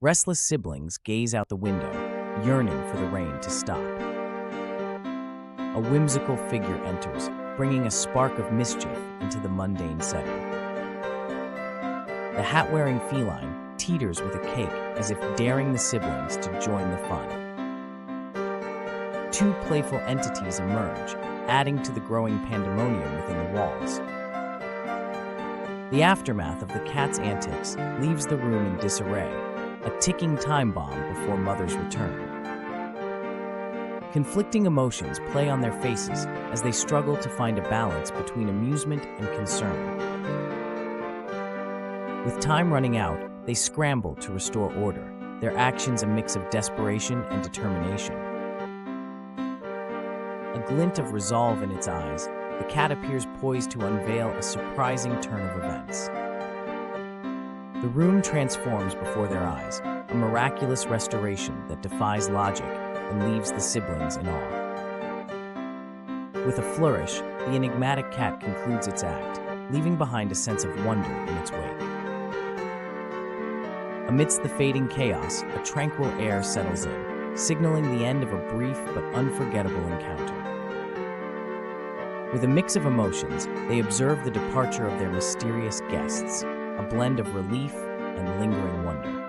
Restless siblings gaze out the window, yearning for the rain to stop. A whimsical figure enters, bringing a spark of mischief into the mundane setting. The hat-wearing feline teeters with a cake as if daring the siblings to join the fun. Two playful entities emerge, adding to the growing pandemonium within the walls. The aftermath of the cat's antics leaves the room in disarray, a ticking time bomb before mother's return. Conflicting emotions play on their faces as they struggle to find a balance between amusement and concern. With time running out, they scramble to restore order, their actions a mix of desperation and determination. A glint of resolve in its eyes, the cat appears poised to unveil a surprising turn of events. The room transforms before their eyes, a miraculous restoration that defies logic and leaves the siblings in awe. With a flourish, the enigmatic cat concludes its act, leaving behind a sense of wonder in its wake. Amidst the fading chaos, a tranquil air settles in, signaling the end of a brief but unforgettable encounter. With a mix of emotions, they observe the departure of their mysterious guests, a blend of relief and lingering wonder.